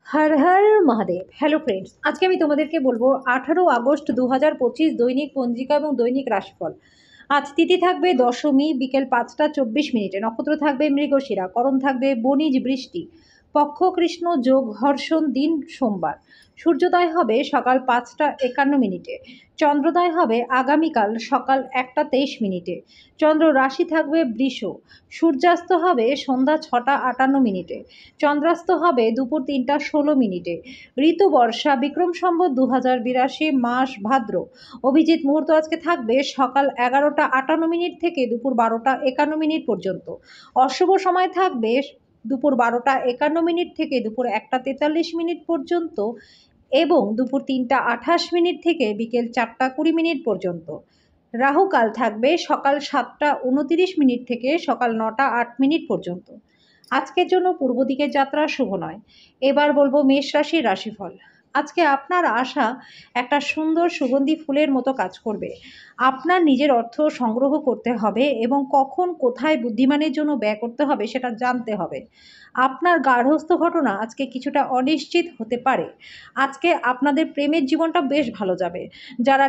Har Har Mahadev. Hello friends, আজকে আমি তোমাদেরকে বলবো 18 আগস্ট 2025 দৈনিক পঞ্জিকা এবং দৈনিক রাশিফল। আজ তিথি থাকবে দশমী বিকেল 5টা 24 মিনিটে, নক্ষত্র থাকবে মৃগশিরা, করণ থাকবে বণিজ বৃষ্টি, পক্ষ কৃষ্ণ যোগ হর্ষণ, দিন সোমবার। সূর্যোদয় হবে সকাল 5টা 51 মিনিটে, চন্দ্রোদয় হবে আগামীকাল সকাল 1টা 23 মিনিটে। চন্দ্র রাশি থাকবে বৃষ, সূর্যাস্ত হবে সন্ধ্যা 6টা 58 মিনিটে, চন্দ্রাস্ত হবে দুপুর 3টা 16 মিনিটে। ঋতু বর্ষা, বিক্রম সম্বত 2082, মাস ভাদ্র। অভিজিৎ মুহূর্ত আজকে থাকবে সকাল 11টা 58 মিনিট থেকে দুপুর 12টা 51 মিনিট পর্যন্ত। অশুভ সময় থাকবে দুপুর 12টা 51 মিনিট থেকে দুপুর 1টা 43 মিনিট পর্যন্ত এবং দুপুর 3টা 28 মিনিট থেকে বিকেল 4টা 20 মিনিট পর্যন্ত। রাহুকাল থাকবে সকাল 7টা 29 মিনিট থেকে সকাল 9টা 8 মিনিট পর্যন্ত। আজকের জন্য পূর্ব দিকের যাত্রা শুভ নয়। এবার বলবো মেষ রাশির রাশিফল। আজকে আপনার আশা একটা সুন্দর সুগন্ধি ফুলের মতো কাজ করবে। আপনার নিজের অর্থ সংগ্রহ করতে হবে এবং কখন কোথায় বুদ্ধিমানের জন্য ব্যয় করতে হবে সেটা জানতে হবে। আপনার গার্হস্থ্য ঘটনা আজকে কিছুটা অনিশ্চিত হতে পারে। আজকে আপনাদের প্রেমের জীবনটা বেশ ভালো যাবে। যারা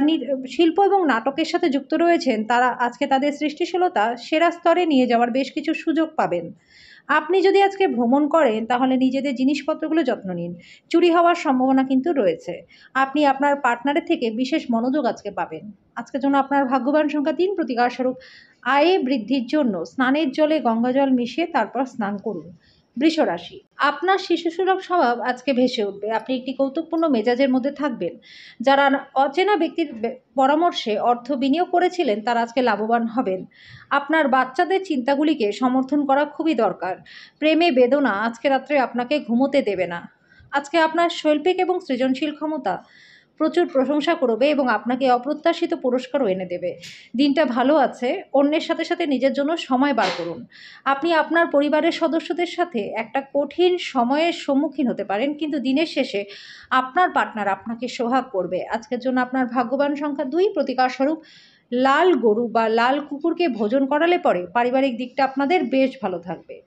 শিল্প এবং নাটকের সাথে যুক্ত রয়েছেন তারা আজকে তাদের সৃষ্টিশীলতা সেরা স্তরে নিয়ে যাওয়ার বেশ কিছু সুযোগ পাবেন। আপনি যদি আজকে ভ্রমণ করেন তাহলে নিজেদের জিনিসপত্রগুলো যত্ন নিন। চুরি হওয়ার সম্ভাবনা কিন্তু রয়েছে। আপনি আপনার পার্টনারের থেকে বিশেষ মনোযোগ আজকে পাবেন। আজকের জন্য আপনার ভাগ্যবান সংখ্যা 3, প্রতিকার স্বরূপ আয়ে বৃদ্ধির জন্য স্নানের জলে গঙ্গা জল মিশিয়ে তারপর স্নান করুন। বৃষ রাশি, আপনার শিশুসুলভ স্বভাব আজকে ভেসে উঠবে। আপনি একটি কৌতুকপূর্ণ মেজাজের মধ্যে থাকবেন। যারা অচেনা ব্যক্তির পরামর্শে অর্থ বিনিয়োগ করেছিলেন তারা আজকে লাভবান হবেন। আপনার বাচ্চাদের চিন্তাগুলিকে সমর্থন করা খুবই দরকার। প্রেমে বেদনা আজকে রাত্রে আপনাকে ঘুমোতে দেবে না। আজকে আপনার শৈল্পিক এবং সৃজনশীল ক্ষমতা প্রচুর প্রশংসা করবে এবং আপনাকে অপ্রত্যাশিত পুরস্কারও এনে দেবে। দিনটা ভালো আছে। অন্যের সাথে সাথে নিজের জন্য সময় বার করুন। আপনি আপনার পরিবারের সদস্যদের সাথে একটা কঠিন সময়ের সম্মুখীন হতে পারেন, কিন্তু দিনের শেষে আপনার পার্টনার আপনাকে সোহাগ করবে। আজকের জন্য আপনার ভাগ্যবান সংখ্যা 2, প্রতিকার স্বরূপ লাল গরু বা লাল কুকুরকে ভোজন করালে পরে পারিবারিক দিকটা আপনাদের বেশ ভালো থাকবে।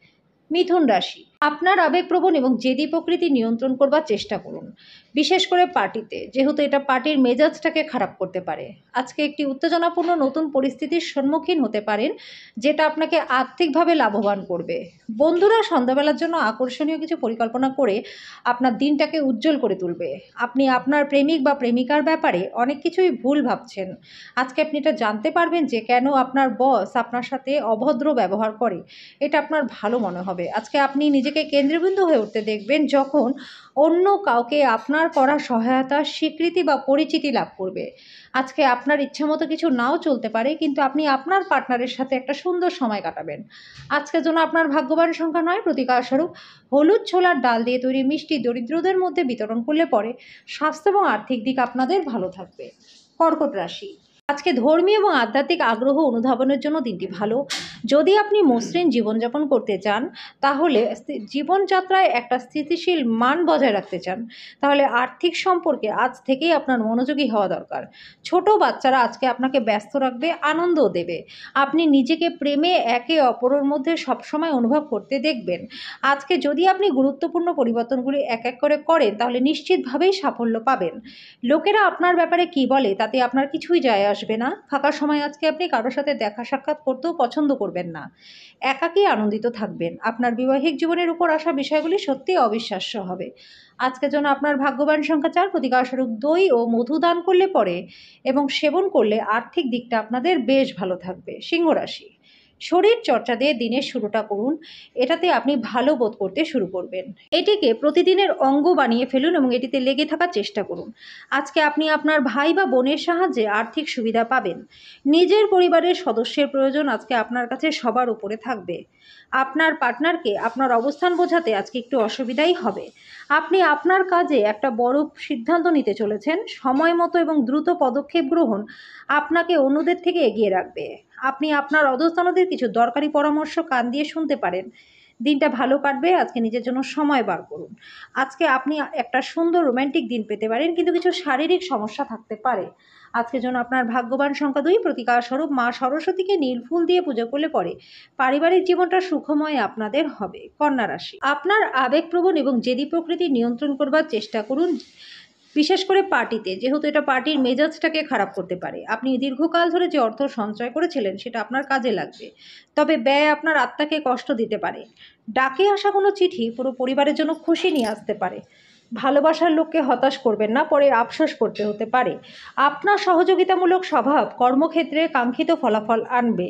মিথুন রাশি, আপনার আবেগপ্রবণ এবং জেদি প্রকৃতি নিয়ন্ত্রণ করবার চেষ্টা করুন, বিশেষ করে পার্টিতে, যেহেতু এটা পার্টির মেজাজটাকে খারাপ করতে পারে। আজকে একটি উত্তেজনাপূর্ণ নতুন পরিস্থিতির সম্মুখীন হতে পারেন যেটা আপনাকে আর্থিকভাবে লাভবান করবে। বন্ধুরা সন্ধ্যাবেলার জন্য আকর্ষণীয় কিছু পরিকল্পনা করে আপনার দিনটাকে উজ্জ্বল করে তুলবে। আপনি আপনার প্রেমিক বা প্রেমিকার ব্যাপারে অনেক কিছুই ভুল ভাবছেন। আজকে আপনি এটা জানতে পারবেন যে কেন আপনার বস আপনার সাথে অভদ্র ব্যবহার করে। এটা আপনার ভালো মনে হবে। আজকে আপনি নিজেকে কেন্দ্রবিন্দু হয়ে উঠতে দেখবেন যখন অন্য কাউকে আপনার করা সহায়তার স্বীকৃতি বা পরিচিতি লাভ করবে। আজকে আপনার ইচ্ছামতো কিছু নাও চলতে পারে, কিন্তু আপনি আপনার পার্টনারের সাথে একটা সুন্দর সময় কাটাবেন। আজকের জন্য আপনার ভাগ্যবান সংখ্যা 9, প্রতিকার স্বরূপ হলুদ ছোলার ডাল দিয়ে তৈরি মিষ্টি দরিদ্রদের মধ্যে বিতরণ করলে পরে স্বাস্থ্য এবং আর্থিক দিক আপনাদের ভালো থাকবে। কর্কট রাশি, আজকে ধর্মীয় এবং আধ্যাত্মিক আগ্রহ অনুধাবনের জন্য দিনটি ভালো। যদি আপনি মসৃণ জীবনযাপন করতে চান, তাহলে জীবনযাত্রায় একটা স্থিতিশীল মান বজায় রাখতে চান, তাহলে আর্থিক সম্পর্কে আজ থেকেই আপনার মনোযোগী হওয়া দরকার। ছোট বাচ্চারা আজকে আপনাকে ব্যস্ত রাখবে, আনন্দও দেবে। আপনি নিজেকে প্রেমে একে অপরের মধ্যে সবসময় অনুভব করতে দেখবেন। আজকে যদি আপনি গুরুত্বপূর্ণ পরিবর্তনগুলি এক এক করে করেন তাহলে নিশ্চিতভাবেই সাফল্য পাবেন। লোকেরা আপনার ব্যাপারে কি বলে তাতে আপনার কিছুই যায় আসবে না। ফাঁকা সময় আজকে আপনি কারোর সাথে দেখা সাক্ষাৎ করতেও পছন্দ করবেন না। একাকী আনন্দিত থাকবেন। আপনার বৈবাহিক জীবনের উপর আসা বিষয়গুলি সত্যিই অবিশ্বাস্য হবে। আজকের জন্য আপনার ভাগ্যবান সংখ্যা 4, প্রতিকার স্বরূপ দই ও মধু দান করলে পরে এবং সেবন করলে আর্থিক দিকটা আপনাদের বেশ ভালো থাকবে। সিংহ রাশি, শরীর চর্চা দিয়ে দিনের শুরুটা করুন। এটাতে আপনি ভালো বোধ করতে শুরু করবেন। এটিকে প্রতিদিনের অঙ্গ বানিয়ে ফেলুন এবং এটিতে লেগে থাকার চেষ্টা করুন। আজকে আপনি আপনার ভাই বা বোনের সাহায্যে আর্থিক সুবিধা পাবেন। নিজের পরিবারের সদস্যের প্রয়োজন আজকে আপনার কাছে সবার উপরে থাকবে। আপনার পার্টনারকে আপনার অবস্থান বোঝাতে আজকে একটু অসুবিধাই হবে। আপনি আপনার কাজে একটা বড় সিদ্ধান্ত নিতে চলেছেন। সময় মতো এবং দ্রুত পদক্ষেপ গ্রহণ আপনাকে অন্যদের থেকে এগিয়ে রাখবে। আপনি আপনার অধস্তনদের কিছু দরকারি পরামর্শ কান দিয়ে শুনতে পারেন। দিনটা ভালো কাটবে। আজকে নিজের জন্য সময় বার করুন। আজকে আপনি একটা সুন্দর রোম্যান্টিক দিন পেতে পারেন, কিন্তু কিছু শারীরিক সমস্যা থাকতে পারে। আজকের জন্য আপনার ভাগ্যবান সংখ্যা 2। প্রতিকার স্বরূপ মা সরস্বতীকে নীল ফুল দিয়ে পুজো করলে পরে পারিবারিক জীবনটা সুখময় আপনাদের হবে। কন্যা রাশি, আপনার আবেগপ্রবণ এবং জেদি প্রকৃতি নিয়ন্ত্রণ করবার চেষ্টা করুন, বিশেষ করে পার্টিতে, যেহেতু এটা পার্টির মেজাজটাকে খারাপ করতে পারে। আপনি দীর্ঘকাল ধরে যে অর্থ সঞ্চয় করেছিলেন সেটা আপনার কাজে লাগবে, তবে ব্যয় আপনার আত্মাকে কষ্ট দিতে পারে। ডাকে আসা কোনো চিঠি পুরো পরিবারের জন্য খুশি নিয়ে আসতে পারে। ভালোবাসার লোককে হতাশ করবেন না, পরে আফসোস করতে হতে পারে। আপনার সহযোগিতামূলক স্বভাব কর্মক্ষেত্রে কাঙ্ক্ষিত ফলাফল আনবে।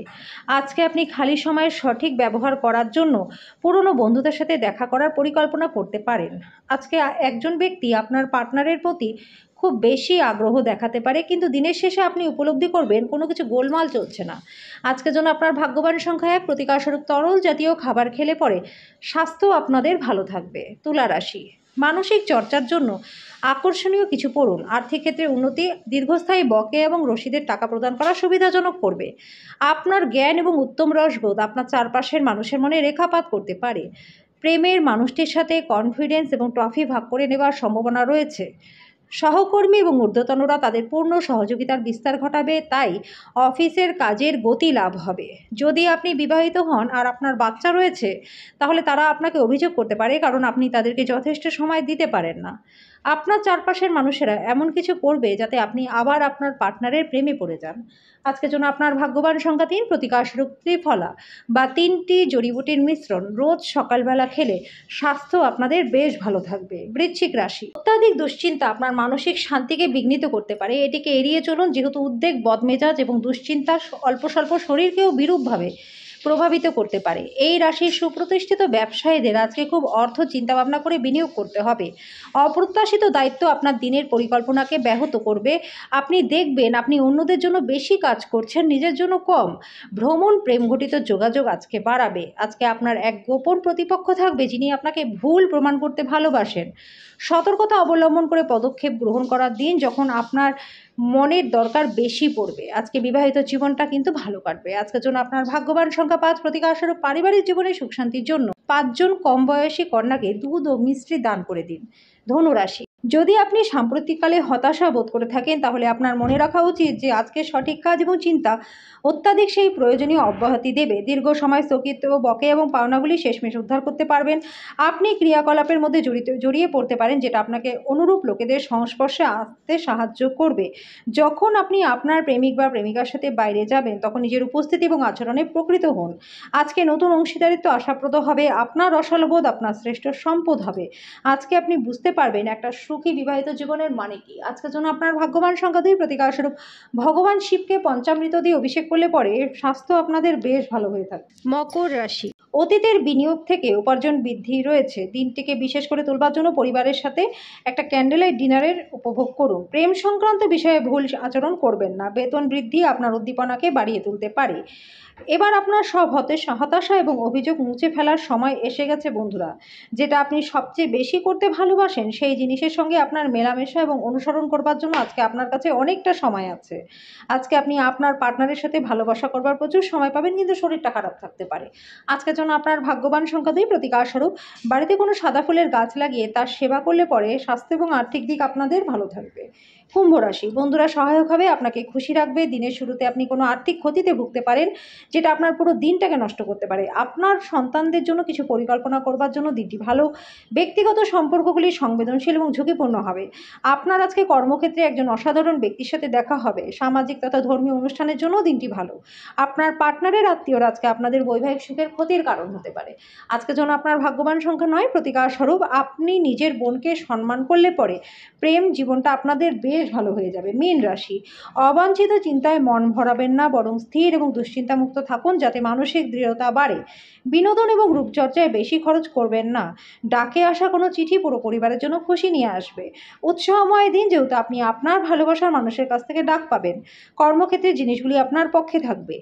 আজকে আপনি খালি সময়ের সঠিক ব্যবহার করার জন্য পুরনো বন্ধুদের সাথে দেখা করার পরিকল্পনা করতে পারেন। আজকে একজন ব্যক্তি আপনার পার্টনারের প্রতি খুব বেশি আগ্রহ দেখাতে পারে, কিন্তু দিনের শেষে আপনি উপলব্ধি করবেন কোনো কিছু গোলমাল চলছে না। আজকের জন্য আপনার ভাগ্যবান সংখ্যা 1। প্রতিকারস্বরূপ তরল জাতীয় খাবার খেলে পরে স্বাস্থ্য আপনাদের ভালো থাকবে। তুলা রাশি, মানসিক চর্চার জন্য আকর্ষণীয় কিছু পড়ুন। আর্থিক ক্ষেত্রে উন্নতি, দীর্ঘস্থায়ী বকেয়া এবং রসিদের টাকা প্রদান করা সুবিধাজনক করবে। আপনার জ্ঞান এবং উত্তম রসবোধ আপনার চারপাশের মানুষের মনে রেখাপাত করতে পারে। প্রেমের মানুষটির সাথে কনফিডেন্স এবং ট্রফি ভাগ করে নেওয়ার সম্ভাবনা রয়েছে। সহকর্মী এবং ঊর্ধ্বতনরা তাদের পূর্ণ সহযোগিতার বিস্তার ঘটাবে, তাই অফিসের কাজের গতি লাভ হবে। যদি আপনি বিবাহিত হন আর আপনার বাচ্চা রয়েছে, তাহলে তারা আপনাকে অভিযোগ করতে পারে, কারণ আপনি তাদেরকে যথেষ্ট সময় দিতে পারেন না। আপনার চারপাশের মানুষেরা এমন কিছু করবে যাতে আপনি আবার আপনার পার্টনারের প্রেমে পড়ে যান। আজকের জন্য আপনার ভাগ্যবান সংখ্যা 3। প্রতিকারস্বরূপ ত্রিফলা বা 3টি জড়িবুটির মিশ্রণ রোজ সকালবেলা খেলে স্বাস্থ্য আপনাদের বেশ ভালো থাকবে। বৃশ্চিক রাশি, অত্যাধিক দুশ্চিন্তা আপনার মানসিক শান্তিকে বিঘ্নিত করতে পারে। এটিকে এড়িয়ে চলুন, যেহেতু উদ্বেগ, বদমেজাজ এবং দুশ্চিন্তা অল্প স্বল্প শরীরকেও বিরূপভাবে প্রভাবিত করতে পারে। এই রাশির সুপ্রতিষ্ঠিত ব্যবসায়ীদের আজকে খুব অর্থ চিন্তাভাবনা করে বিনিয়োগ করতে হবে। অপ্রত্যাশিত দায়িত্ব আপনার দিনের পরিকল্পনাকে ব্যাহত করবে। আপনি দেখবেন আপনি অন্যদের জন্য বেশি কাজ করছেন, নিজের জন্য কম। ভ্রমণ প্রেম ঘটিত যোগাযোগ আজকে বাড়াবে। আজকে আপনার এক গোপন প্রতিপক্ষ থাকবে যিনি আপনাকে ভুল প্রমাণ করতে ভালোবাসেন। সতর্কতা অবলম্বন করে পদক্ষেপ গ্রহণ করার দিন, যখন আপনার মনের দরকার বেশি পড়বে। আজকে বিবাহিত জীবনটা কিন্তু ভালো কাটবে। আজকের জন্য আপনার ভাগ্যবান সংখ্যা 5। প্রতিকারস্বরূপ পারিবারিক জীবনে সুখ শান্তির জন্য 5 জন কম বয়সী কন্যাকে দুধ ও মিষ্টি দান করে দিন। ধনুরাশি, যদি আপনি সাম্প্রতিককালে হতাশা বোধ করে থাকেন, তাহলে আপনার মনে রাখা উচিত যে আজকে সঠিক কাজ এবং চিন্তা অত্যাধিক সেই প্রয়োজনীয় অব্যাহতি দেবে। দীর্ঘ সময় স্থগিত বকেয়া এবং পাওনাগুলি শেষমেশ উদ্ধার করতে পারবেন। আপনি ক্রিয়াকলাপের মধ্যে জড়িয়ে পড়তে পারেন, যেটা আপনাকে অনুরূপ লোকেদের সংস্পর্শে আসতে সাহায্য করবে। যখন আপনি আপনার প্রেমিক বা প্রেমিকার সাথে বাইরে যাবেন, তখন নিজের উপস্থিতি এবং আচরণে প্রকৃত হন। আজকে নতুন অংশীদারিত্ব আশাপ্রদ হবে। আপনার রসালবোধ আপনার শ্রেষ্ঠ সম্পদ হবে। আজকে আপনি বুঝতে পারবেন একটা সুখী বিবাহিত জীবনের মানে কি। আজকের জন্য আপনার ভাগ্যবান সংখ্যা 2। প্রতিকারস্বরূপ ভগবান শিবকে পঞ্চামৃত দিয়ে অভিষেক করলে পরে স্বাস্থ্য আপনাদের বেশ ভালো হয়ে থাকে। মকর রাশি, অতীতের বিনিয়োগ থেকে উপার্জন বৃদ্ধি রয়েছে। দিনটিকে বিশেষ করে তোলবার জন্য পরিবারের সাথে একটা ক্যান্ডেলাইট ডিনারের উপভোগ করুন। প্রেম সংক্রান্ত বিষয়ে ভুল আচরণ করবেন না। বেতন বৃদ্ধি আপনার উদ্দীপনাকে বাড়িয়ে তুলতে পারে। এবার আপনার সব হতাশা এবং অভিযোগ মুছে ফেলার সময় এসে গেছে বন্ধুরা। যেটা আপনি সবচেয়ে বেশি করতে ভালোবাসেন, সেই জিনিসের সঙ্গে আপনার মেলামেশা এবং অনুসরণ করবার জন্য আজকে আপনার কাছে অনেকটা সময় আছে। আজকে আপনি আপনার পার্টনারের সাথে ভালোবাসা করবার প্রচুর সময় পাবেন, কিন্তু শরীরটা খারাপ থাকতে পারে। আজকের জন্য আপনার ভাগ্যবান সংখ্যা 2। প্রতিকারস্বরূপ বাড়িতে কোনো সাদা ফুলের গাছ লাগিয়ে তার সেবা করলে পরে স্বাস্থ্য এবং আর্থিক দিক আপনাদের ভালো থাকবে। কুম্ভ রাশি, বন্ধুরা সহায়ক হবে, আপনাকে খুশি রাখবে। দিনের শুরুতে আপনি কোনো আর্থিক ক্ষতিতে ভুগতে পারেন, যেটা আপনার পুরো দিনটাকে নষ্ট করতে পারে। আপনার সন্তানদের জন্য কিছু পরিকল্পনা করবার জন্য দিনটি ভালো। ব্যক্তিগত সম্পর্কগুলি সংবেদনশীল এবং ঝুঁকিপূর্ণ হবে। আপনার আজকে কর্মক্ষেত্রে একজন অসাধারণ ব্যক্তির সাথে দেখা হবে। সামাজিক তথা ধর্মীয় অনুষ্ঠানের জন্য দিনটি ভালো। আপনার পার্টনারের আত্মীয়রা আজকে আপনাদের বৈবাহিক সুখের ক্ষতির কারণ হতে পারে। আজকের জন্য আপনার ভাগ্যবান সংখ্যা 9। প্রতিকারস্বরূপ আপনি নিজের বোনকে সম্মান করলে পরে প্রেম জীবনটা আপনাদের বেশ ভালো হয়ে যাবে। মীন রাশি, অবাঞ্ছিত চিন্তায় মন ভরাবেন না, বরং স্থির এবং দুশ্চিন্তামুক্ত থাকুন, যাতে মানসিক দৃঢ়তা বাড়ে। বিনোদন এবং রূপচর্চায় বেশি খরচ করবেন না। ডাকে আসা কোনো চিঠি পুরো পরিবারের জন্য খুশি নিয়ে আসবে। উৎসাহময় দিন, যেহেতু আপনি আপনার ভালোবাসার মানুষের কাছ থেকে ডাক পাবেন। কর্মক্ষেত্রে জিনিসগুলি আপনার পক্ষে থাকবে।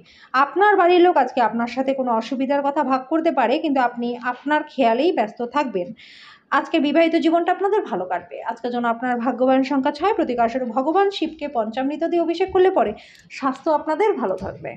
আপনার বাড়ির লোক আজকে আপনার সাথে কোনো অসুবিধার কথা ভাগ করতে পারে, কিন্তু আপনি আপনার খেয়ালেই ব্যস্ত থাকবেন। আজকে বিবাহিত জীবনটা আপনাদের ভালো কাটবে। আজকের জন্য আপনার ভাগ্যবান সংখ্যা 6। প্রতিকারস্বরূপ ভগবান শিবকে পঞ্চামৃত দিয়ে অভিষেক করলে পরে স্বাস্থ্য আপনাদের ভালো থাকবে।